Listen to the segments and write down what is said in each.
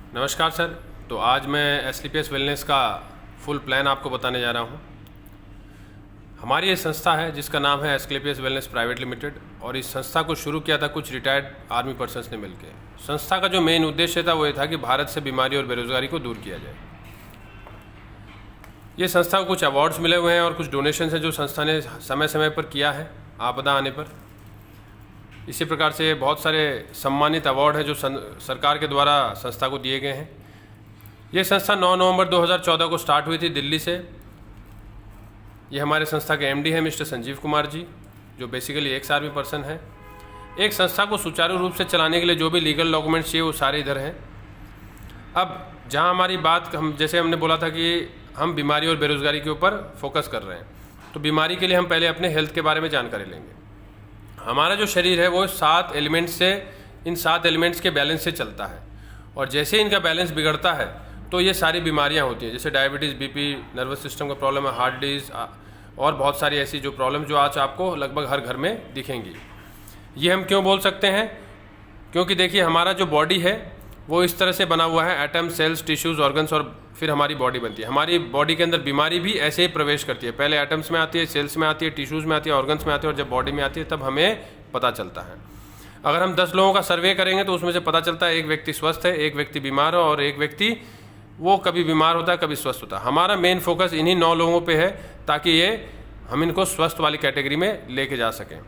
नमस्कार सर। तो आज मैं एसलीपीएस वेलनेस का फुल प्लान आपको बताने जा रहा हूँ। हमारी ये संस्था है जिसका नाम है एसलीपीएस वेलनेस प्राइवेट लिमिटेड, और इस संस्था को शुरू किया था कुछ रिटायर्ड आर्मी पर्सन्स ने मिलकर। संस्था का जो मेन उद्देश्य था वो ये था कि भारत से बीमारी और बेरोजगारी को दूर किया जाए। ये संस्था को कुछ अवार्ड्स मिले हुए हैं और कुछ डोनेशन है जो संस्था ने समय समय पर किया है आपदा आने पर। इसी प्रकार से बहुत सारे सम्मानित अवार्ड हैं जो सरकार के द्वारा संस्था को दिए गए हैं। ये संस्था 9 नवंबर 2014 को स्टार्ट हुई थी दिल्ली से। ये हमारे संस्था के एमडी हैं मिस्टर संजीव कुमार जी, जो बेसिकली एक्स आर्मी पर्सन है। एक संस्था को सुचारू रूप से चलाने के लिए जो भी लीगल डॉक्यूमेंट्स चाहिए वो सारे इधर हैं। अब जहाँ हमारी बात जैसे हमने बोला था कि हम बीमारी और बेरोजगारी के ऊपर फोकस कर रहे हैं, तो बीमारी के लिए हम पहले अपने हेल्थ के बारे में जानकारी लेंगे। हमारा जो शरीर है वो 7 एलिमेंट्स से, इन 7 एलिमेंट्स के बैलेंस से चलता है, और जैसे इनका बैलेंस बिगड़ता है तो ये सारी बीमारियां होती हैं, जैसे डायबिटीज़, बीपी, नर्वस सिस्टम का प्रॉब्लम है, हार्ट डिजीज़ और बहुत सारी ऐसी जो प्रॉब्लम जो आज आपको लगभग हर घर में दिखेंगी। ये हम क्यों बोल सकते हैं? क्योंकि देखिए हमारा जो बॉडी है वो इस तरह से बना हुआ है, एटम, सेल्स, टिश्यूज़, ऑर्गन्स, और फिर हमारी बॉडी बनती है। हमारी बॉडी के अंदर बीमारी भी ऐसे ही प्रवेश करती है, पहले एटम्स में आती है, सेल्स में आती है, टिश्यूज़ में आती है, ऑर्गन्स में आती है, और जब बॉडी में आती है तब हमें पता चलता है। अगर हम 10 लोगों का सर्वे करेंगे तो उसमें से पता चलता है एक व्यक्ति स्वस्थ है, एक व्यक्ति बीमार है, और एक व्यक्ति वो कभी बीमार होता है कभी स्वस्थ होता है। हमारा मेन फोकस इन्हीं 9 लोगों पे है ताकि ये हम इनको स्वस्थ वाली कैटेगरी में लेके जा सकें।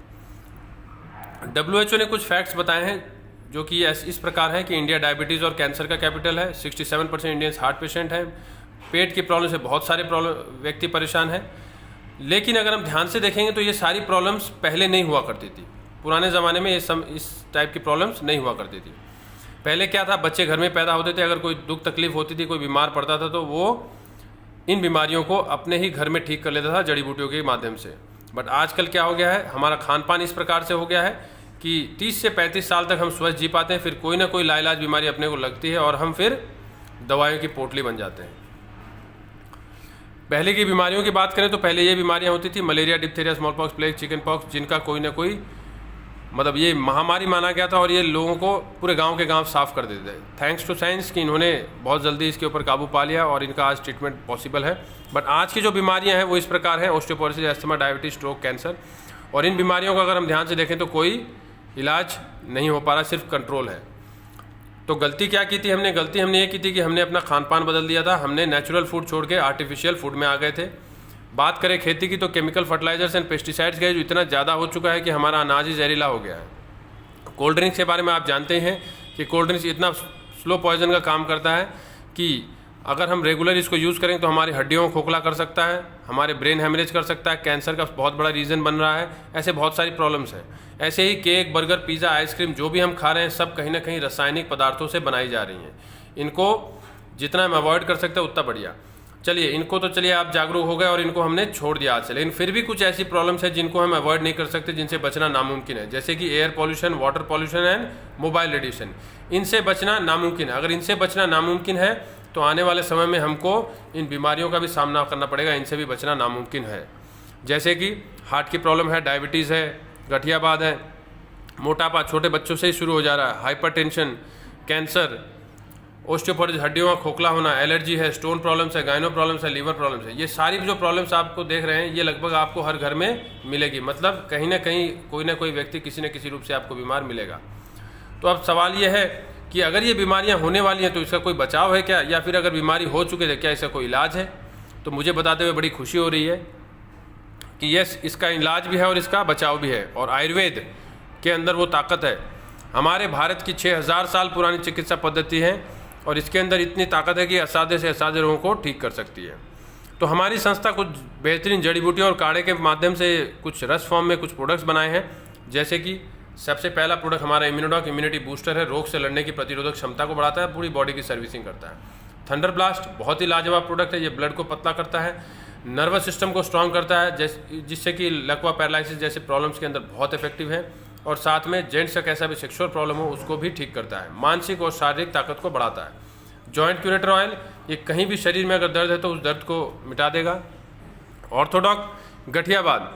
WHO ने कुछ फैक्ट्स बताए हैं जो कि इस प्रकार है कि इंडिया डायबिटीज़ और कैंसर का कैपिटल है। 67% इंडियंस हार्ट पेशेंट हैं। पेट की प्रॉब्लम से बहुत सारे व्यक्ति परेशान हैं। लेकिन अगर हम ध्यान से देखेंगे तो ये सारी प्रॉब्लम्स पहले नहीं हुआ करती थी। पुराने ज़माने में इस टाइप की प्रॉब्लम्स नहीं हुआ करती थी। पहले क्या था, बच्चे घर में पैदा होते थे, अगर कोई दुख तकलीफ होती थी, कोई बीमार पड़ता था तो वो इन बीमारियों को अपने ही घर में ठीक कर लेता था जड़ी बूटियों के माध्यम से। बट आजकल क्या हो गया है, हमारा खान पान इस प्रकार से हो गया है कि 30 से 35 साल तक हम स्वस्थ जी पाते हैं, फिर कोई ना कोई लाइलाज बीमारी अपने को लगती है और हम फिर दवाइयों की पोटली बन जाते हैं। पहले की बीमारियों की बात करें तो पहले ये बीमारियां होती थी, malaria, diphtheria, small pox, plague, chicken pox, जिनका कोई ना कोई मतलब ये महामारी माना गया था, और ये लोगों को पूरे गांव के गांव साफ कर देते थे। थैंक्स टू साइंस कि इन्होंने बहुत जल्दी इसके ऊपर काबू पा लिया और इनका आज ट्रीटमेंट पॉसिबल है। बट आज की जो बीमारियां हैं वो इस प्रकार हैं, osteoporosis, asthma, diabetes, stroke, cancer, और इन बीमारियों का अगर हम ध्यान से देखें तो कोई इलाज नहीं हो पा रहा, सिर्फ कंट्रोल है। तो गलती क्या की थी हमने? गलती हमने ये की थी कि हमने अपना खान पान बदल दिया था। हमने नेचुरल फूड छोड़ के आर्टिफिशियल फूड में आ गए थे। बात करें खेती की तो केमिकल फर्टिलाइजर्स एंड पेस्टिसाइड्स का जो इतना ज़्यादा हो चुका है कि हमारा अनाज ही जहरीला हो गया है। कोल्ड ड्रिंक्स के बारे में आप जानते हैं कि कोल्ड ड्रिंक्स इतना स्लो पॉइजन का काम करता है कि अगर हम रेगुलर इसको यूज़ करें तो हमारी हड्डियों को खोखला कर सकता है, हमारे ब्रेन हेमरेज कर सकता है, कैंसर का बहुत बड़ा रीज़न बन रहा है। ऐसे बहुत सारी प्रॉब्लम्स हैं। ऐसे ही केक, बर्गर, पिज़्ज़ा, आइसक्रीम जो भी हम खा रहे हैं सब कहीं ना कहीं रासायनिक पदार्थों से बनाई जा रही हैं। इनको जितना हम अवॉइड कर सकते हैं उतना बढ़िया। चलिए इनको तो चलिए आप जागरूक हो गए और इनको हमने छोड़ दिया आज से, लेकिन फिर भी कुछ ऐसी प्रॉब्लम्स है जिनको हम अवॉइड नहीं कर सकते, जिनसे बचना नामुमकिन है, जैसे कि air pollution, water pollution and mobile radiation. इनसे बचना नामुमकिन है। अगर इनसे बचना नामुमकिन है तो आने वाले समय में हमको इन बीमारियों का भी सामना करना पड़ेगा, इनसे भी बचना नामुमकिन है। जैसे कि हार्ट की प्रॉब्लम है, डायबिटीज़ है, गठियाबाद है, मोटापा छोटे बच्चों से ही शुरू हो जा रहा है, हाइपरटेंशन, कैंसर, ऑस्टियोपोरोसिस, हड्डियों का खोखला होना, एलर्जी है, स्टोन प्रॉब्लम्स है, गाइनो प्रॉब्लम्स है, लीवर प्रॉब्लम्स है। ये सारी जो प्रॉब्लम्स आपको देख रहे हैं ये लगभग आपको हर घर में मिलेगी। मतलब कहीं ना कहीं कोई ना कोई व्यक्ति किसी न किसी रूप से आपको बीमार मिलेगा। तो अब सवाल ये है कि अगर ये बीमारियां होने वाली हैं तो इसका कोई बचाव है क्या, या फिर अगर बीमारी हो चुकी है क्या इसका कोई इलाज है? तो मुझे बताते हुए बड़ी खुशी हो रही है कि यस, इसका इलाज भी है और इसका बचाव भी है, और आयुर्वेद के अंदर वो ताकत है। हमारे भारत की 6000 साल पुरानी चिकित्सा पद्धति है और इसके अंदर इतनी ताकत है कि असाध्य से असाध्य रोगों को ठीक कर सकती है। तो हमारी संस्था कुछ बेहतरीन जड़ी बूटियों और काढ़े के माध्यम से कुछ रस फॉर्म में कुछ प्रोडक्ट्स बनाए हैं। जैसे कि सबसे पहला प्रोडक्ट हमारा इम्यूनोडॉक इम्यूनिटी बूस्टर है, रोग से लड़ने की प्रतिरोधक क्षमता को बढ़ाता है, पूरी बॉडी की सर्विसिंग करता है। थंडर ब्लास्ट बहुत ही लाजवाब प्रोडक्ट है, ये ब्लड को पतला करता है, नर्वस सिस्टम को स्ट्रॉन्ग करता है, जिससे कि लकवा, पैरालिसिस जैसे प्रॉब्लम्स के अंदर बहुत इफेक्टिव है, और साथ में जेंट्स का कैसा भी सेक्सुअल प्रॉब्लम हो उसको भी ठीक करता है, मानसिक और शारीरिक ताकत को बढ़ाता है। जॉइंट क्यूरेटर ऑयल, ये कहीं भी शरीर में अगर दर्द है तो उस दर्द को मिटा देगा। ऑर्थोडॉक, गठियाबाद,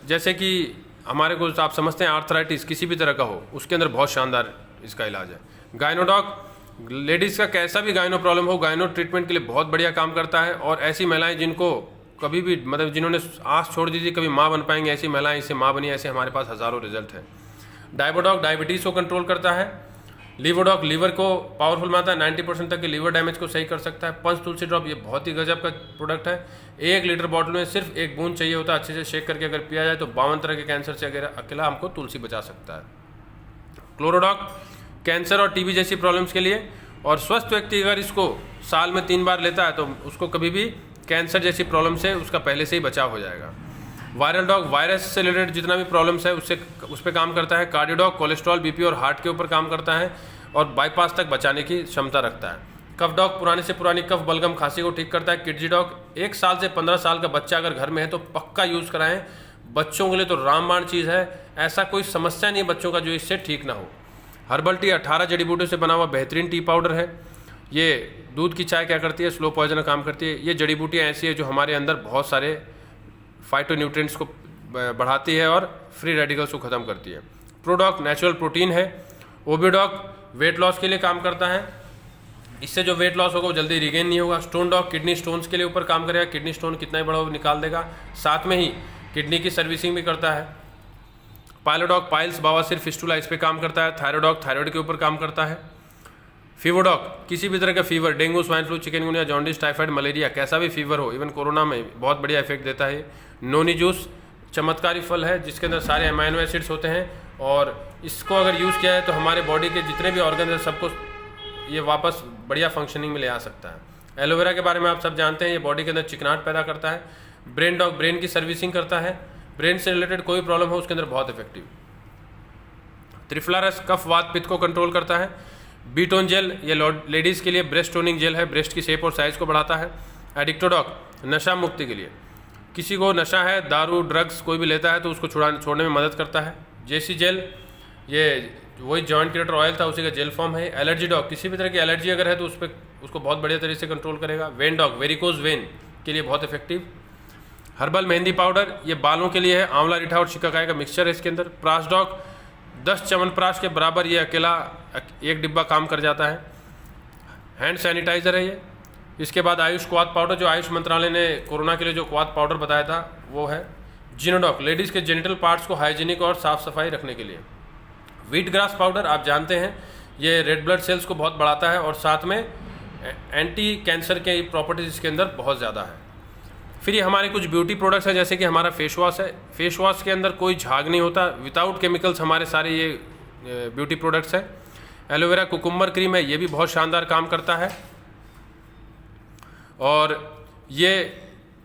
जैसे कि हमारे को आप समझते हैं आर्थराइटिस किसी भी तरह का हो, उसके अंदर बहुत शानदार इसका इलाज है। गाइनोडॉक लेडीज़ का कैसा भी गायनो प्रॉब्लम हो, गायनो ट्रीटमेंट के लिए बहुत बढ़िया काम करता है। और ऐसी महिलाएं जिनको कभी भी मतलब जिन्होंने आस छोड़ दी थी कभी माँ बन पाएंगे, ऐसी महिलाएं इससे माँ बनी, ऐसे हमारे पास हज़ारों रिजल्ट है। डायबोडॉक डायबिटीज़ को कंट्रोल करता है। लीवोडॉक लीवर को पावरफुल मानता है, 90% तक के लीवर डैमेज को सही कर सकता है। पंच तुलसी ड्रॉप ये बहुत ही गजब का प्रोडक्ट है। 1 लीटर बॉटल में सिर्फ 1 बूंद चाहिए होता है, अच्छे से शेक करके अगर पिया जाए तो 52 तरह के कैंसर से अकेला हमको तुलसी बचा सकता है। क्लोरोडॉक कैंसर और टीबी जैसी प्रॉब्लम्स के लिए, और स्वस्थ व्यक्ति अगर इसको साल में 3 बार लेता है तो उसको कभी भी कैंसर जैसी प्रॉब्लम से उसका पहले से ही बचाव हो जाएगा। वायरल डॉग वायरस से रिलेटेड जितना भी प्रॉब्लम्स है उस पर काम करता है। कार्डियोडॉग कोलेस्ट्रॉल बीपी और हार्ट के ऊपर काम करता है और बाईपास तक बचाने की क्षमता रखता है। कफ डॉग पुराने से पुरानी कफ बलगम खांसी को ठीक करता है। किडजी डॉग 1 साल से 15 साल का बच्चा अगर घर में है तो पक्का यूज़ कराएं, बच्चों के लिए तो रामबाण चीज़ है, ऐसा कोई समस्या नहीं है बच्चों का जो इससे ठीक ना हो। हर्बल टी 18 जड़ी बूटियों से बना हुआ बेहतरीन टी पाउडर है। ये दूध की चाय क्या करती है, स्लो पॉइजन का काम करती है। ये जड़ी बूटियाँ ऐसी है जो हमारे अंदर बहुत सारे फाइटोन्यूट्रिएंट्स को बढ़ाती है और फ्री रेडिकल्स को ख़त्म करती है। प्रोडॉक नेचुरल प्रोटीन है। ओबिडॉक वेट लॉस के लिए काम करता है, इससे जो वेट लॉस होगा वो जल्दी रिगेन नहीं होगा। स्टोन डॉग किडनी स्टोन्स के लिए ऊपर काम करेगा, किडनी स्टोन कितना ही बड़ा हो निकाल देगा, साथ में ही किडनी की सर्विसिंग भी करता है। पाइलोडॉग पाइल्स बवासीर फिस्टुला इस पे काम करता है। थायरोडॉग थायराइड के ऊपर काम करता है। फीवरडॉग किसी भी तरह का fever, dengue, swine flu, chikungunya, jaundice, typhoid, malaria, कैसा भी फीवर हो, इवन कोरोना में बहुत बढ़िया इफेक्ट देता है। नोनी जूस चमत्कारी फल है जिसके अंदर सारे अमाइनो एसिड्स होते हैं और इसको अगर यूज़ किया है तो हमारे बॉडी के जितने भी ऑर्गन हैं सबको ये वापस बढ़िया फंक्शनिंग में ले आ सकता है। एलोवेरा के बारे में आप सब जानते हैं, ये बॉडी के अंदर चिकनाहट पैदा करता है। ब्रेन डॉग ब्रेन की सर्विसिंग करता है, ब्रेन से रिलेटेड कोई प्रॉब्लम हो उसके अंदर बहुत इफेक्टिव। त्रिफ्लारस कफ वात पित्त को कंट्रोल करता है। बीटोन जेल ये लेडीज़ के लिए ब्रेस्ट टोनिंग जेल है, ब्रेस्ट की शेप और साइज़ को बढ़ाता है। एडिक्टोडॉक नशा मुक्ति के लिए, किसी को नशा है, दारू ड्रग्स कोई भी लेता है तो उसको छोड़ने में मदद करता है। जेसी जेल ये वही जॉइंट क्रिएटर ऑयल था उसी का जेल फॉर्म है। एलर्जी डॉग किसी भी तरह की एलर्जी अगर है तो उसको बहुत बढ़िया तरीके से कंट्रोल करेगा। वेन डॉग वेरिकोज वेन के लिए बहुत इफेक्टिव। हर्बल मेहंदी पाउडर ये बालों के लिए है, आंवला रीठा और शिकाकाई का मिक्सचर है इसके अंदर। प्राश डॉग 10 च्यवनप्राश के बराबर ये अकेला 1 डिब्बा काम कर जाता है। हैंड सैनिटाइज़र है ये। इसके बाद आयुष क्वाथ पाउडर, जो आयुष मंत्रालय ने कोरोना के लिए जो क्वाथ पाउडर बताया था वो है। जिनोडॉक लेडीज़ के जेनिटल पार्ट्स को हाइजीनिक और साफ़ सफाई रखने के लिए। व्हीट ग्रास पाउडर आप जानते हैं ये रेड ब्लड सेल्स को बहुत बढ़ाता है और साथ में एंटी कैंसर के प्रॉपर्टीज इसके अंदर बहुत ज़्यादा है। फिर ये हमारे कुछ ब्यूटी प्रोडक्ट्स हैं जैसे कि हमारा फेस वॉश है। फेस वॉश के अंदर कोई झाग नहीं होता, विदाउट केमिकल्स हमारे सारे ये ब्यूटी प्रोडक्ट्स हैं। एलोवेरा कुकुम्बर क्रीम है, ये भी बहुत शानदार काम करता है और ये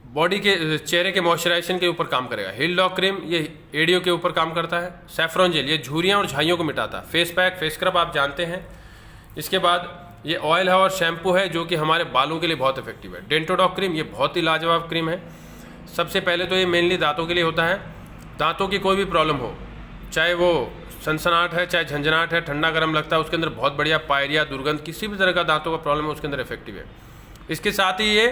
बॉडी के चेहरे के मॉइस्चराइजेशन के ऊपर काम करेगा। हिल डॉग क्रीम ये एडियो के ऊपर काम करता है। सैफ्रॉन जेल ये झुर्रियाँ और झाइयों को मिटाता है। फेस पैक फेस स्क्रब आप जानते हैं। इसके बाद ये ऑयल है और शैम्पू है जो कि हमारे बालों के लिए बहुत इफेक्टिव है। डेंटोडॉग क्रीम ये बहुत ही लाजवाब क्रीम है। सबसे पहले तो ये मेनली दांतों के लिए होता है। दांतों की कोई भी प्रॉब्लम हो, चाहे वो सनसनाहट है, चाहे झंझनाहट है, ठंडा गर्म लगता है, उसके अंदर बहुत बढ़िया पायरिया दुर्गंध किसी भी तरह का दांतों का प्रॉब्लम है उसके अंदर इफेक्टिव है। इसके साथ ही ये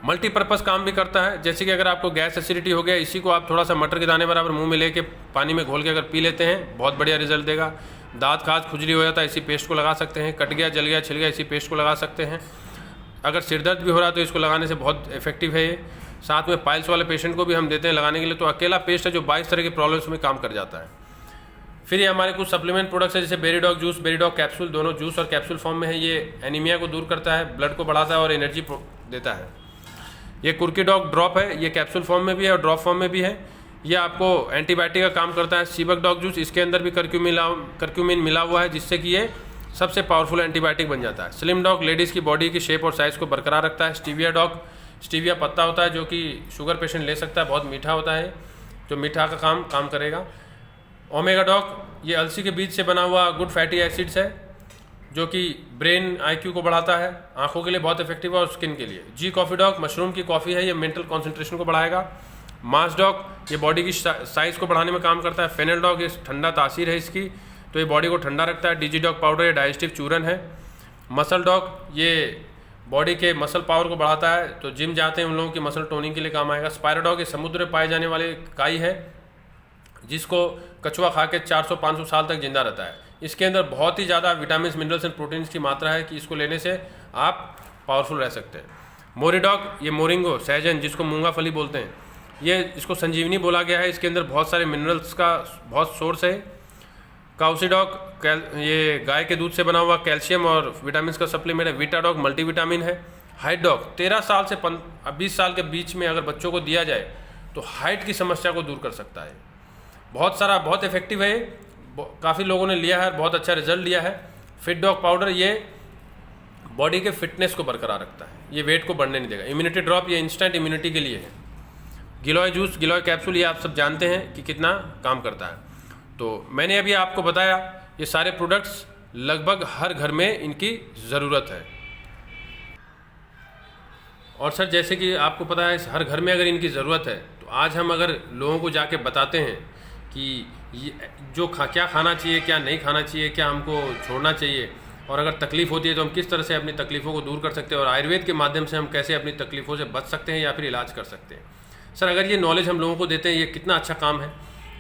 मल्टीपर्पज़ काम भी करता है। जैसे कि अगर आपको गैस एसिडिटी हो गया, इसी को आप थोड़ा सा मटर के दाने बराबर मुंह में लेके पानी में घोल के अगर पी लेते हैं बहुत बढ़िया रिजल्ट देगा। दांत खाज खुजली हो जाता है इसी पेस्ट को लगा सकते हैं। कट गया जल गया छिल गया इसी पेस्ट को लगा सकते हैं। अगर सिरदर्द भी हो रहा है तो इसको लगाने से बहुत इफेक्टिव है ये। साथ में पाइल्स वाले पेशेंट को भी हम देते हैं लगाने के लिए। तो अकेला पेस्ट है जो 22 तरह की प्रॉब्लम्स में काम कर जाता है। फिर ये हमारे कुछ सप्लीमेंट प्रोडक्ट्स है जैसे बेरीडॉग जूस, बेरीडॉग कैप्सूल, दोनों जूस और कैप्सूल फॉर्म में है। ये एनीमिया को दूर करता है, ब्लड को बढ़ाता है और एनर्जी देता है। ये कुर्कीडॉग ड्रॉप है, ये कैप्सूल फॉर्म में भी है और ड्रॉप फॉर्म में भी है। ये आपको एंटीबायोटिक का काम करता है। सीबक डॉग जूस इसके अंदर भी करक्यूमिन मिला हुआ है जिससे कि ये सबसे पावरफुल एंटीबायोटिक बन जाता है। स्लिम डॉग लेडीज़ की बॉडी की शेप और साइज़ को बरकरार रखता है। स्टीविया डॉग स्टीविया पत्ता होता है जो कि शुगर पेशेंट ले सकता है, बहुत मीठा होता है जो मीठा का काम करेगा। ओमेगा डॉग ये अलसी के बीज से बना हुआ गुड फैटी एसिड्स है जो कि ब्रेन IQ को बढ़ाता है, आंखों के लिए बहुत इफेक्टिव है और स्किन के लिए। जी कॉफ़ी डॉग मशरूम की कॉफ़ी है, ये मेंटल कंसंट्रेशन को बढ़ाएगा। मास डॉग ये बॉडी की साइज़ को बढ़ाने में काम करता है। फेनल डॉग ये ठंडा तासीर है इसकी तो ये बॉडी को ठंडा रखता है। डीजी डॉग पाउडर ये डाइजेस्टिव चूरन है। मसल डॉग ये बॉडी के मसल पावर को बढ़ाता है, तो जिम जाते हैं उन लोगों की मसल टोनिंग के लिए काम आएगा। स्पाइरो डॉग ये समुद्र में पाए जाने वाले काई है जिसको कछुआ खा के 400-500 साल तक जिंदा रहता है। इसके अंदर बहुत ही ज़्यादा विटामिन, मिनरल्स एंड प्रोटीन्स की मात्रा है कि इसको लेने से आप पावरफुल रह सकते हैं। मोरिडॉग, ये मोरिंगो, सहजन जिसको मूंगा फली बोलते हैं, ये इसको संजीवनी बोला गया है। इसके अंदर बहुत सारे मिनरल्स का बहुत सोर्स है। काउसीडॉग, ये गाय के दूध से बना हुआ कैल्शियम और विटामिन का सप्लीमेंट है। वीटाडॉग मल्टीविटामिन है। हाइट डॉग 13 साल से 20 साल के बीच में अगर बच्चों को दिया जाए तो हाइट की समस्या को दूर कर सकता है। बहुत इफेक्टिव है, काफ़ी लोगों ने लिया है, बहुत अच्छा रिजल्ट लिया है। फिट डॉग पाउडर, ये बॉडी के फिटनेस को बरकरार रखता है, ये वेट को बढ़ने नहीं देगा। इम्यूनिटी ड्रॉप, ये इंस्टेंट इम्यूनिटी के लिए है। गिलोय जूस, गिलोय कैप्सूल, ये आप सब जानते हैं कि कितना काम करता है। तो मैंने अभी आपको बताया ये सारे प्रोडक्ट्स लगभग हर घर में इनकी ज़रूरत है। और सर जैसे कि आपको पता है हर घर में अगर इनकी ज़रूरत है, तो आज हम अगर लोगों को जाके बताते हैं कि ये जो क्या खाना चाहिए, क्या नहीं खाना चाहिए, क्या हमको छोड़ना चाहिए, और अगर तकलीफ़ होती है तो हम किस तरह से अपनी तकलीफ़ों को दूर कर सकते हैं, और आयुर्वेद के माध्यम से हम कैसे अपनी तकलीफ़ों से बच सकते हैं या फिर इलाज कर सकते हैं। सर अगर ये नॉलेज हम लोगों को देते हैं, ये कितना अच्छा काम है।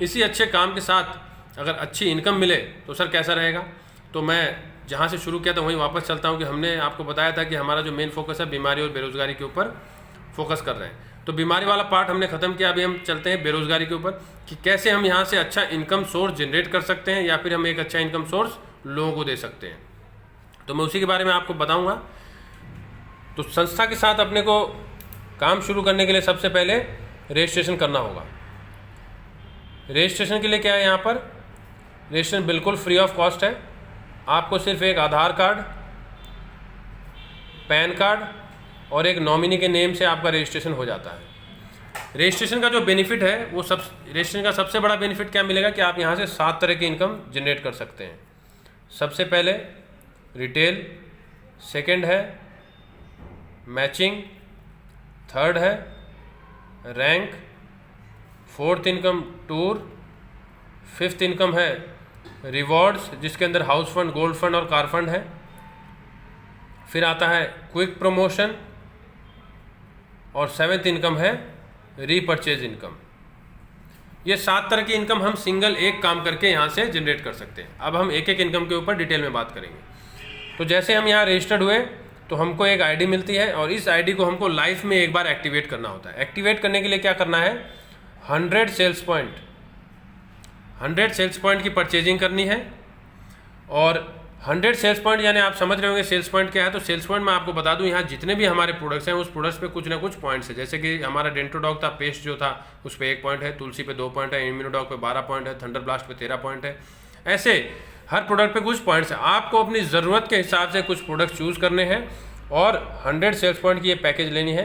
इसी अच्छे काम के साथ अगर अच्छी इनकम मिले तो सर कैसा रहेगा। तो मैं जहाँ से शुरू किया था वहीं वापस चलता हूँ कि हमने आपको बताया था कि हमारा जो मेन फोकस है बीमारी और बेरोज़गारी के ऊपर फोकस कर रहे हैं। तो बीमारी वाला पार्ट हमने ख़त्म किया, अभी हम चलते हैं बेरोज़गारी के ऊपर कि कैसे हम यहाँ से अच्छा इनकम सोर्स जनरेट कर सकते हैं या फिर हम एक अच्छा इनकम सोर्स लोगों को दे सकते हैं। तो मैं उसी के बारे में आपको बताऊँगा। तो संस्था के साथ अपने को काम शुरू करने के लिए सबसे पहले रजिस्ट्रेशन करना होगा। रजिस्ट्रेशन के लिए क्या है, यहाँ पर रजिस्ट्रेशन बिल्कुल फ्री ऑफ कॉस्ट है। आपको सिर्फ एक आधार कार्ड, पैन कार्ड और एक नॉमिनी के नेम से आपका रजिस्ट्रेशन हो जाता है। रजिस्ट्रेशन का जो बेनिफिट है वो रजिस्ट्रेशन का सबसे बड़ा बेनिफिट क्या मिलेगा कि आप यहाँ से 7 तरह की इनकम जनरेट कर सकते हैं। सबसे पहले रिटेल, सेकंड है मैचिंग, थर्ड है rank, fourth income tour, fifth income है रिवॉर्ड्स जिसके अंदर हाउस फंड, गोल्ड फंड और कार फंड है। फिर आता है क्विक प्रमोशन और सेवेंथ इनकम है रीपरचेज इनकम। ये 7 तरह की इनकम हम सिंगल एक काम करके यहाँ से जनरेट कर सकते हैं। अब हम एक एक इनकम के ऊपर डिटेल में बात करेंगे। तो जैसे हम यहाँ रजिस्टर्ड हुए तो हमको एक आईडी मिलती है और इस आईडी को हमको लाइफ में एक बार एक्टिवेट करना होता है। एक्टिवेट करने के लिए क्या करना है, 100 सेल्स पॉइंट की परचेजिंग करनी है। और 100 सेल्स पॉइंट यानी आप समझ रहे होंगे सेल्स पॉइंट क्या है। तो सेल्स पॉइंट मैं आपको बता दूं, यहाँ जितने भी हमारे प्रोडक्ट्स हैं उस प्रोडक्ट्स पे कुछ ना कुछ पॉइंट्स है। जैसे कि हमारा डेंटोडॉग था, पेस्ट जो था उस पर 1 पॉइंट है, तुलसी पे 2 पॉइंट है, इम्यूनोडॉग पे 12 पॉइंट है, थंडर ब्लास्ट पे 13 पॉइंट है। ऐसे हर प्रोडक्ट पे कुछ पॉइंट्स हैं। आपको अपनी ज़रूरत के हिसाब से कुछ प्रोडक्ट चूज़ करने हैं और 100 सेल्स पॉइंट की ये पैकेज लेनी है।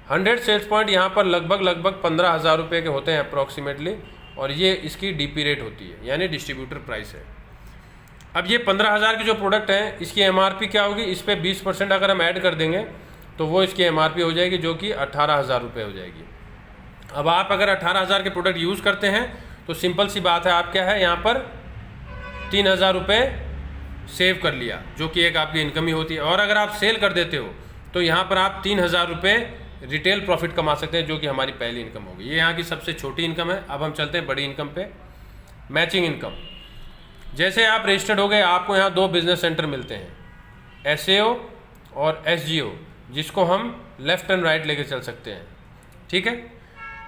100 सेल्स पॉइंट यहाँ पर लगभग 15,000 रुपये के होते हैं अप्रॉक्सीमेटली, और ये इसकी डीपी रेट होती है यानी डिस्ट्रीब्यूटर प्राइस है। अब ये 15,000 की जो प्रोडक्ट है इसकी एमआरपी क्या होगी, इस पर 20% अगर हम ऐड कर देंगे तो वो इसकी एमआरपी हो जाएगी जो कि 18,000 रुपये हो जाएगी। अब आप अगर 18,000 के प्रोडक्ट यूज़ करते हैं तो सिंपल सी बात है, आप क्या है यहाँ पर 3,000 रुपये सेव कर लिया जो कि एक आपकी इनकम ही होती है। और अगर आप सेल कर देते हो तो यहाँ पर आप 3,000 रुपये रिटेल प्रॉफिट कमा सकते हैं जो कि हमारी पहली इनकम होगी। ये यहाँ की सबसे छोटी इनकम है। अब हम चलते हैं बड़ी इनकम पे, मैचिंग इनकम। जैसे आप रजिस्टर्ड हो गए, आपको यहाँ 2 बिजनेस सेंटर मिलते हैं, SAO और SGO, जिसको हम लेफ़्ट एंड राइट लेके चल सकते हैं। ठीक है,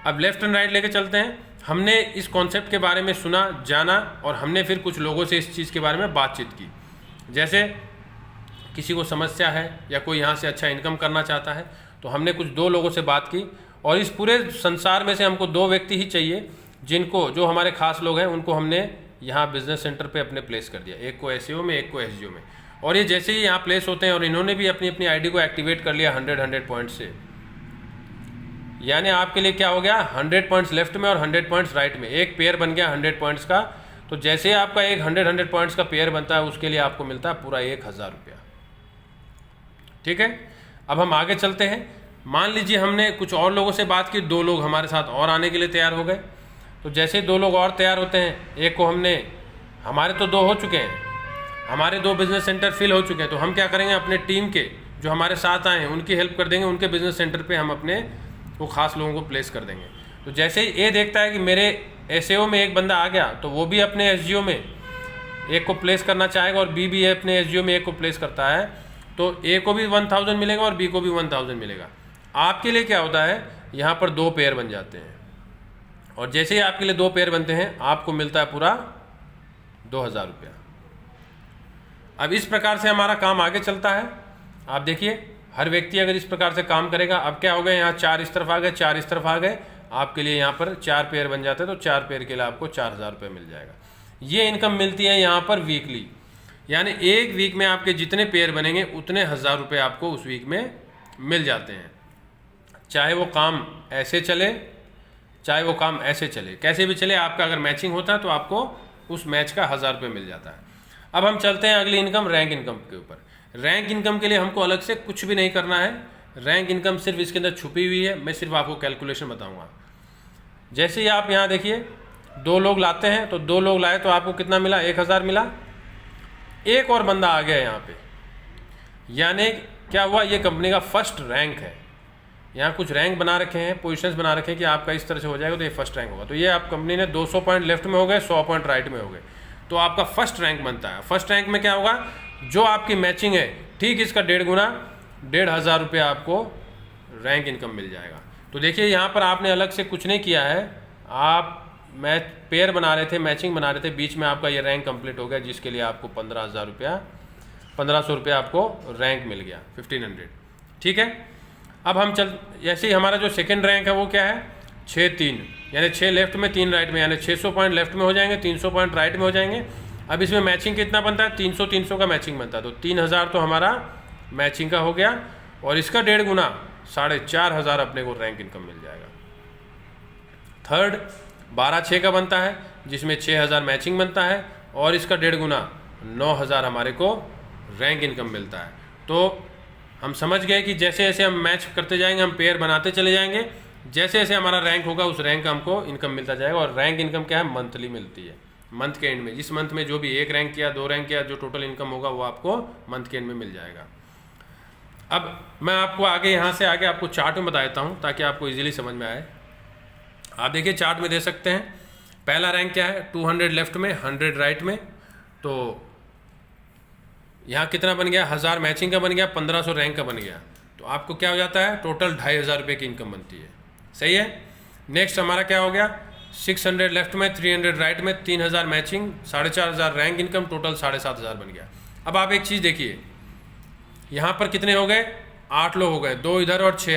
अब लेफ़्ट एंड राइट लेके चलते हैं। हमने इस कॉन्सेप्ट के बारे में सुना, जाना, और हमने फिर कुछ लोगों से इस चीज़ के बारे में बातचीत की। जैसे किसी को समस्या है या कोई यहाँ से अच्छा इनकम करना चाहता है, तो हमने कुछ 2 लोगों से बात की, और इस पूरे संसार में से हमको 2 व्यक्ति ही चाहिए जिनको, जो हमारे खास लोग हैं, उनको हमने यहाँ बिजनेस सेंटर पे अपने प्लेस कर दिया। एक को SAO में, एक को SGO में। और ये जैसे ही यहाँ प्लेस होते हैं और इन्होंने भी अपनी अपनी आईडी को एक्टिवेट कर लिया 100 पॉइंट से, यानी आपके लिए क्या हो गया, 100 पॉइंट्स लेफ्ट में और 100 पॉइंट्स राइट में, एक पेयर बन गया 100 पॉइंट्स का। तो जैसे ही आपका एक 100 पॉइंट्स का पेयर बनता है उसके लिए आपको मिलता है पूरा 1,000 रुपया। ठीक है, अब हम आगे चलते हैं। मान लीजिए हमने कुछ और लोगों से बात की, 2 लोग हमारे साथ और आने के लिए तैयार हो गए। तो जैसे 2 लोग और तैयार होते हैं, एक को हमने, हमारे तो 2 हो चुके हैं, हमारे 2 बिजनेस सेंटर फिल हो चुके हैं, तो हम क्या करेंगे, अपने टीम के जो हमारे साथ आए हैं उनकी हेल्प कर देंगे, उनके बिजनेस सेंटर पे हम अपने वो खास लोगों को प्लेस कर देंगे। तो जैसे ही ये देखता है कि मेरे SAO में एक बंदा आ गया तो वो भी अपने SGO में एक को प्लेस करना चाहेगा और B भी अपने SGO में एक को प्लेस करता है, तो A को भी 1000 मिलेगा और B को भी 1000 मिलेगा। आपके लिए क्या होता है, यहाँ पर 2 पेयर बन जाते हैं, और जैसे ही आपके लिए 2 पेयर बनते हैं आपको मिलता है पूरा 2000 रुपया। अब इस प्रकार से हमारा काम आगे चलता है। आप देखिए हर व्यक्ति अगर इस प्रकार से काम करेगा, अब क्या हो गया, यहाँ 4 इस तरफ आ गए, 4 इस तरफ आ गए, आपके लिए यहाँ पर 4 पेयर बन जाते हैं, तो 4 पेयर के लिए आपको 4000 रुपये मिल जाएगा। ये इनकम मिलती है यहाँ पर वीकली, यानी एक वीक में आपके जितने पेयर बनेंगे उतने 1000 रुपये आपको उस वीक में मिल जाते हैं। चाहे वो काम ऐसे चले, चाहे वो काम ऐसे चले, कैसे भी चले, आपका अगर मैचिंग होता है तो आपको उस मैच का 1000 रुपये मिल जाता है। अब हम चलते हैं अगली इनकम, रैंक इनकम के ऊपर। रैंक इनकम के लिए हमको अलग से कुछ भी नहीं करना है, रैंक इनकम सिर्फ इसके अंदर छुपी हुई है। मैं सिर्फ आपको कैलकुलेशन बताऊंगा। जैसे ही आप यहाँ देखिए 2 लोग लाते हैं, तो 2 लोग लाए तो आपको कितना मिला, 1000 मिला। एक और बंदा आ गया यहाँ पे, यानी क्या हुआ, ये कंपनी का फर्स्ट रैंक है। यहाँ कुछ रैंक बना रखे हैं, पोजीशंस बना रखे हैं कि आपका इस तरह से हो जाएगा तो ये फर्स्ट रैंक होगा। तो ये आप कंपनी ने 200 पॉइंट लेफ्ट में हो गए, 100 पॉइंट राइट में हो गए, तो आपका फर्स्ट रैंक बनता है। फर्स्ट रैंक में क्या होगा, जो आपकी मैचिंग है ठीक इसका 1.5 गुना, 1500 रुपये आपको रैंक इनकम मिल जाएगा। तो देखिए यहाँ पर आपने अलग से कुछ नहीं किया है, आप मैच पेयर बना रहे थे, मैचिंग बना रहे थे, बीच में आपका ये रैंक कंप्लीट हो गया, जिसके लिए आपको 1500 रुपया आपको रैंक मिल गया, 1500। ठीक है, अब हम जैसे ही हमारा जो सेकंड रैंक है वो क्या है, 6-3, यानी 6 लेफ्ट में 3 राइट में, यानी 600 पॉइंट लेफ्ट में हो जाएंगे, 300 पॉइंट राइट में हो जाएंगे। अब इसमें मैचिंग कितना बनता है, 300 का मैचिंग बनता है, तो 3000 तो हमारा मैचिंग का हो गया, और इसका 1.5 गुना 4500 अपने को रैंक इनकम मिल जाएगा। थर्ड 12-6 का बनता है, जिसमें 6000 मैचिंग बनता है, और इसका 1.5 गुना 9000 हमारे को रैंक इनकम मिलता है। तो हम समझ गए कि जैसे जैसे हम मैच करते जाएंगे, हम पेयर बनाते चले जाएंगे, जैसे जैसे हमारा रैंक होगा उस रैंक का हमको इनकम मिलता जाएगा। और रैंक इनकम क्या है, मंथली मिलती है, मंथ के एंड में। जिस मंथ में जो भी 1 रैंक किया, 2 रैंक किया, जो टोटल इनकम होगा वो आपको मंथ के एंड में मिल जाएगा। अब मैं आपको आगे यहाँ से आगे आपको चार्ट में बता देता हूँ ताकि आपको ईजिली समझ में आए। आप देखिए चार्ट में दे सकते हैं, पहला रैंक क्या है, 200 लेफ्ट में, 100 राइट में, तो यहाँ कितना बन गया, 1000 मैचिंग का बन गया, 1500 रैंक का बन गया, तो आपको क्या हो जाता है, टोटल 2500 रुपये की इनकम बनती है। सही है। नेक्स्ट हमारा क्या हो गया, 600 लेफ्ट में, 300 राइट में, 3000 मैचिंग, 4500 रैंक इनकम, टोटल 7500 बन गया। अब आप एक चीज़ देखिए, यहाँ पर कितने हो गए, 8 लोग हो गए, 2 इधर और 6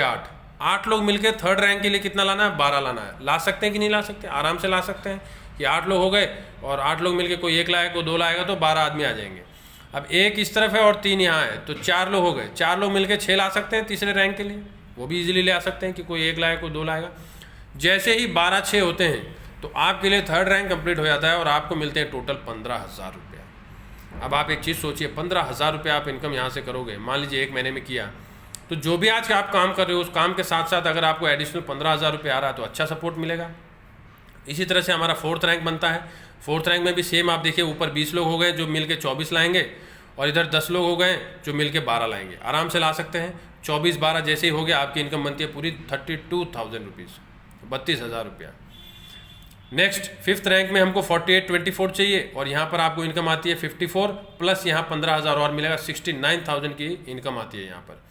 8 लोग मिलकर थर्ड रैंक के लिए कितना लाना है, 12 लाना है। ला सकते हैं कि नहीं ला सकते, आराम से ला सकते हैं कि 8 लोग हो गए और 8 लोग मिलकर कोई 1 लाएगा, कोई 2 लाएगा, तो 12 आदमी आ जाएंगे। अब 1 इस तरफ है और 3 यहाँ है, तो 4 लोग हो गए, 4 लोग मिलकर 6 ला सकते हैं तीसरे रैंक के लिए, वो भी इजीली ले आ सकते हैं कि कोई 1 लाएगा, कोई 2 लाएगा। जैसे ही 12-6 होते हैं तो आपके लिए थर्ड रैंक कंप्लीट हो जाता है और आपको मिलते हैं टोटल 15000 रुपया। अब आप एक चीज़ सोचिए, 15000 रुपया आप इनकम यहाँ से करोगे, मान लीजिए 1 महीने में किया, तो जो भी आज आप काम कर रहे हो उस काम के साथ साथ अगर आपको एडिशनल 15000 रुपया आ रहा है तो अच्छा सपोर्ट मिलेगा। इसी तरह से हमारा 4th रैंक बनता है। 4th रैंक में भी सेम, आप देखिए ऊपर 20 लोग हो गए जो मिलके 24 लाएंगे, और इधर 10 लोग हो गए जो मिलके 12 लाएंगे, आराम से ला सकते हैं। 24-12 जैसे ही हो गया आपकी इनकम बनती है पूरी 32,000 रुपीज़, 32,000 रुपया। नेक्स्ट 5th रैंक में हमको 48-24 चाहिए, और यहाँ पर आपको इनकम आती है 54 प्लस यहाँ 15,000 और मिलेगा, 69,000 की इनकम आती है यहाँ पर।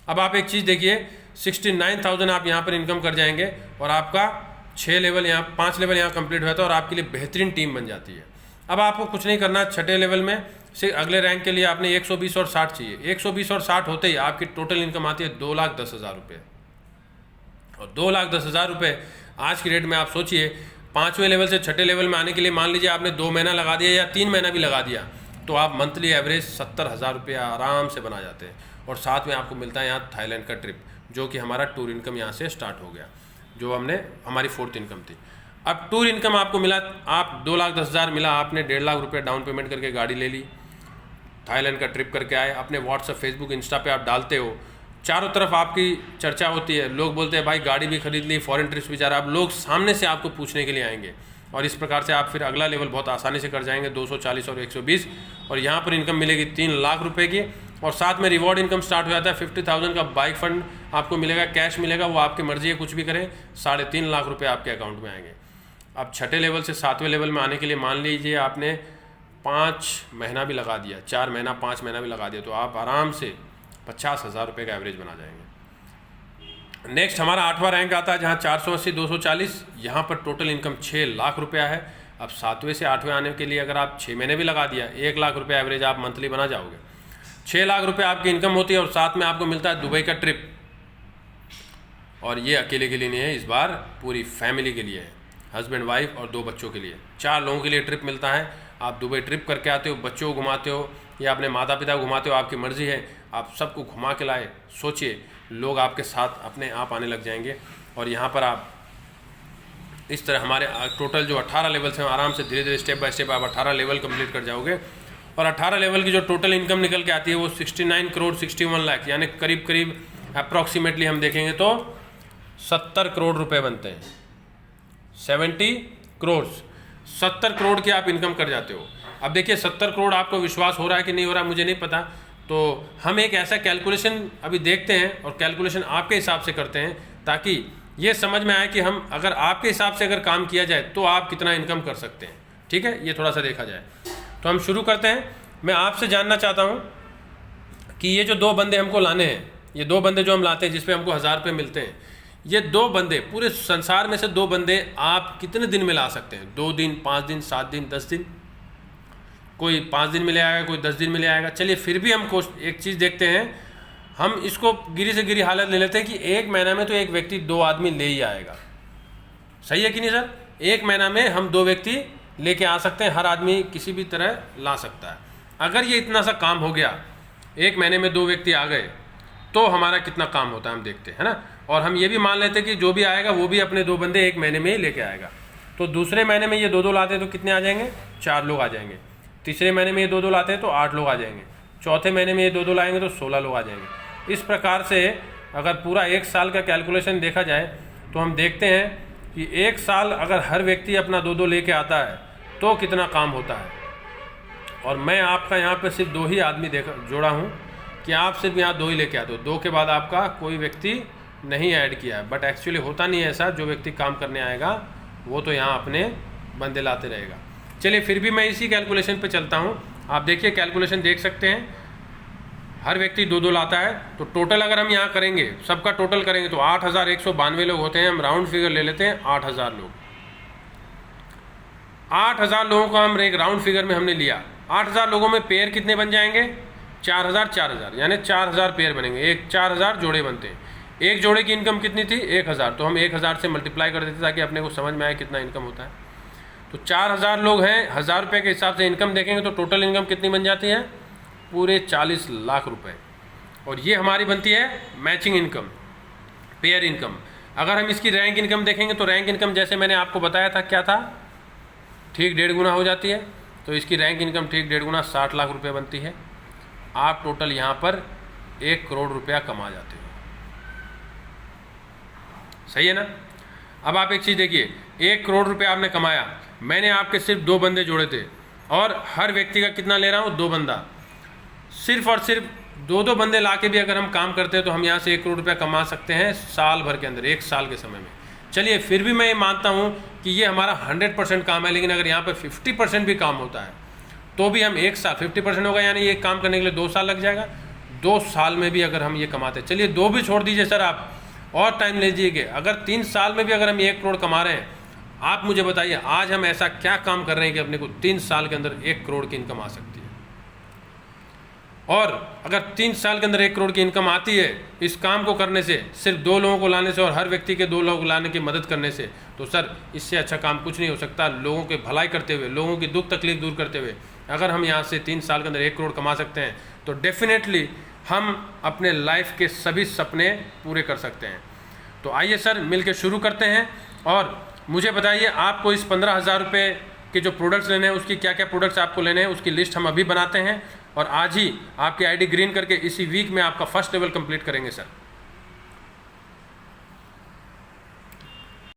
अब आप एक चीज़ देखिए, 69,000 आप यहाँ पर इनकम कर जाएंगे और आपका 5 लेवल यहाँ कंप्लीट हो जाता है और आपके लिए बेहतरीन टीम बन जाती है। अब आपको कुछ नहीं करना, 6ठे लेवल में से अगले रैंक के लिए आपने 120 और 60 चाहिए। 120 और 60 होते ही आपकी टोटल इनकम आती है 2,10,000 रुपये। और 2,10,000 रुपये आज की रेट में आप सोचिए, 5वें लेवल से 6ठे लेवल में आने के लिए मान लीजिए आपने 2 महीना लगा दिया या 3 महीना भी लगा दिया, तो आप मंथली एवरेज 70,000 रुपया आराम से बना जाते हैं। और साथ में आपको मिलता है यहाँ थाईलैंड का ट्रिप, जो कि हमारा टूर इनकम यहाँ से स्टार्ट हो गया, जो हमारी 4th इनकम थी। अब टूर इनकम आपको मिला, आप 2,10,000 मिला, आपने 1.5 लाख रुपये डाउन पेमेंट करके गाड़ी ले ली, थाईलैंड का ट्रिप करके आए, अपने व्हाट्सएप, फेसबुक, इंस्टा पे आप डालते हो, चारों तरफ आपकी चर्चा होती है, लोग बोलते हैं भाई गाड़ी भी खरीद ली, फॉरेन ट्रिप्स भी जा रहा है। अब लोग सामने से आपको पूछने के लिए आएंगे, और इस प्रकार से आप फिर अगला लेवल बहुत आसानी से कर जाएंगे, 240 और 120, और यहाँ पर इनकम मिलेगी 3 लाख रुपये की। और साथ में रिवॉर्ड इनकम स्टार्ट हो जाता है, 50,000 का बाइक फंड आपको मिलेगा, कैश मिलेगा, वो आपकी मर्जी है, कुछ भी करें, 3.5 लाख रुपये आपके अकाउंट में आएंगे। अब छठे लेवल से 7वें लेवल में आने के लिए मान लीजिए आपने 5 महीना भी लगा दिया, 4 महीना 5 महीना भी लगा दिया, तो आप आराम से 50,000 रुपये का एवरेज बना जाएंगे। नेक्स्ट हमारा 8वां रैंक आता है जहाँ 480 240, यहाँ पर टोटल इनकम 6 लाख रुपया है। अब 7वें से 8वें आने के लिए अगर आप 6 महीने भी लगा दिया, 1 लाख रुपये एवरेज आप मंथली बना जाओगे। 6 लाख रुपये आपकी इनकम होती है और साथ में आपको मिलता है दुबई का ट्रिप। और ये अकेले के लिए नहीं है, इस बार पूरी फैमिली के लिए है, हस्बैंड वाइफ और 2 बच्चों के लिए, 4 लोगों के लिए ट्रिप मिलता है। आप दुबई ट्रिप करके आते हो, बच्चों को घुमाते हो या अपने माता पिता को घुमाते हो, आपकी मर्ज़ी है, आप सबको घुमा के लाए। सोचिए लोग आपके साथ अपने आप आने लग जाएंगे। और यहाँ पर आप इस तरह हमारे टोटल जो 18 लेवल्स हैं आराम से धीरे धीरे स्टेप बाय स्टेप आप 18 लेवल कंप्लीट कर जाओगे। और 18 लेवल की जो टोटल इनकम निकल के आती है वो 69 करोड़ 61 लाख, यानी करीब करीब अप्रॉक्सीमेटली हम देखेंगे तो 70 करोड़ रुपए बनते हैं। 70 करोड़ 70 करोड़ की आप इनकम कर जाते हो। अब देखिए 70 करोड़ आपको विश्वास हो रहा है कि नहीं हो रहा है मुझे नहीं पता, तो हम एक ऐसा कैलकुलेशन अभी देखते हैं और कैलकुलेशन आपके हिसाब से करते हैं ताकि ये समझ में आए कि हम अगर आपके हिसाब से अगर काम किया जाए तो आप कितना इनकम कर सकते हैं। ठीक है, ये थोड़ा सा देखा जाए तो हम शुरू करते हैं। मैं आपसे जानना चाहता हूँ कि ये जो 2 बंदे हमको लाने हैं, ये 2 बंदे जो हम लाते हैं जिस पे हमको 1000 रुपये मिलते हैं, ये 2 बंदे पूरे संसार में से 2 बंदे आप कितने दिन में ला सकते हैं? 2 दिन, 5 दिन, 7 दिन, 10 दिन? कोई 5 दिन में ले आएगा, कोई 10 दिन में ले आएगा। चलिए फिर भी हम एक चीज़ देखते हैं, हम इसको गिरी से गिरी हालत ले लेते हैं कि 1 महीना में तो एक व्यक्ति 2 आदमी ले ही आएगा। सही है कि नहीं सर? 1 महीना में हम 2 व्यक्ति लेके आ सकते हैं, हर आदमी किसी भी तरह ला सकता है। अगर ये इतना सा काम हो गया, 1 महीने में 2 व्यक्ति आ गए, तो हमारा कितना काम होता है हम देखते हैं, है ना। और हम ये भी मान लेते हैं कि जो भी आएगा वो भी अपने 2 बंदे 1 महीने में ही लेके आएगा। तो दूसरे महीने में ये 2-2 लाते हैं तो कितने आ जाएंगे? 4 लोग आ जाएंगे। तीसरे महीने में ये 2-2 लाते हैं तो 8 लोग आ जाएंगे। चौथे महीने में ये 2-2 लाएंगे तो 16 लोग आ जाएंगे। इस प्रकार से अगर पूरा 1 साल का कैलकुलेशन देखा जाए तो हम देखते हैं कि 1 साल अगर हर व्यक्ति अपना 2-2 लेके आता है तो कितना काम होता है। और मैं आपका यहाँ पे सिर्फ 2 ही आदमी जोड़ा हूँ कि आप सिर्फ यहाँ 2 ही लेके आते हो, 2 के बाद आपका कोई व्यक्ति नहीं ऐड किया है। बट एक्चुअली होता नहीं है ऐसा, जो व्यक्ति काम करने आएगा वो तो यहाँ अपने बंदे लाते रहेगा। चलिए फिर भी मैं इसी कैलकुलेशन पे चलता हूँ। आप देखिए कैलकुलेशन देख सकते हैं, हर व्यक्ति 2-2 लाता है तो टोटल अगर हम यहाँ करेंगे, सबका टोटल करेंगे तो 8192 लोग होते हैं। हम राउंड फिगर ले लेते हैं, 8000 लोग। 8000 लोगों को हम एक राउंड फिगर में हमने लिया। 8000 लोगों में पेयर कितने बन जाएंगे? 4000 4000, यानी 4000 पेयर बनेंगे। एक 4000 जोड़े बनते हैं। एक जोड़े की इनकम कितनी थी? 1000। तो हम 1000 से मल्टीप्लाई कर देते ताकि अपने को समझ में आए कितना इनकम होता है। तो 4000 लोग हैं, 1000 रुपये के हिसाब से इनकम देखेंगे तो टोटल इनकम कितनी बन जाती है? पूरे 40 लाख रुपए। और ये हमारी बनती है मैचिंग इनकम, पेयर इनकम। अगर हम इसकी रैंक इनकम देखेंगे तो रैंक इनकम जैसे मैंने आपको बताया था क्या था, ठीक 1.5 गुना हो जाती है। तो इसकी रैंक इनकम ठीक 1.5 गुना 60 लाख रुपए बनती है। आप टोटल यहाँ पर 1 करोड़ रुपया कमा जाते हो। सही है ना। अब आप एक चीज़ देखिए, 1 करोड़ रुपया आपने कमाया, मैंने आपके सिर्फ 2 बंदे जोड़े थे और हर व्यक्ति का कितना ले रहा हूँ? 2 बंदा। सिर्फ और सिर्फ 2-2 बंदे ला के भी अगर हम काम करते हैं तो हम यहाँ से 1 करोड़ रुपया कमा सकते हैं साल भर के अंदर, 1 साल के समय में। चलिए फिर भी मैं ये मानता हूँ कि ये हमारा 100% काम है, लेकिन अगर यहाँ पर 50% भी काम होता है तो भी हम 1 साल 50% होगा, यानी ये काम करने के लिए 2 साल लग जाएगा। 2 साल में भी अगर हम ये कमाते, चलिए 2 भी छोड़ दीजिए सर, आप और टाइम लीजिएगा। अगर 3 साल में भी अगर हम 1 करोड़ कमा रहे हैं, आप मुझे बताइए आज हम ऐसा क्या काम कर रहे हैं कि अपने को 3 साल के अंदर 1 करोड़ की इनकम आ सकती है। और अगर 3 साल के अंदर 1 करोड़ की इनकम आती है इस काम को करने से, सिर्फ 2 लोगों को लाने से और हर व्यक्ति के 2 लोग लाने की मदद करने से, तो सर इससे अच्छा काम कुछ नहीं हो सकता। लोगों के भलाई करते हुए, लोगों की दुख तकलीफ दूर करते हुए अगर हम यहाँ से 3 साल के अंदर 1 करोड़ कमा सकते हैं तो डेफिनेटली हम अपने लाइफ के सभी सपने पूरे कर सकते हैं। तो आइए सर मिलकर शुरू करते हैं और मुझे बताइए आपको इस 15,000 रुपये के जो प्रोडक्ट्स लेने हैं उसकी क्या क्या प्रोडक्ट्स आपको लेने हैं, उसकी लिस्ट हम अभी बनाते हैं और आज ही आपकी आईडी ग्रीन करके इसी वीक में आपका फर्स्ट लेवल कंप्लीट करेंगे सर।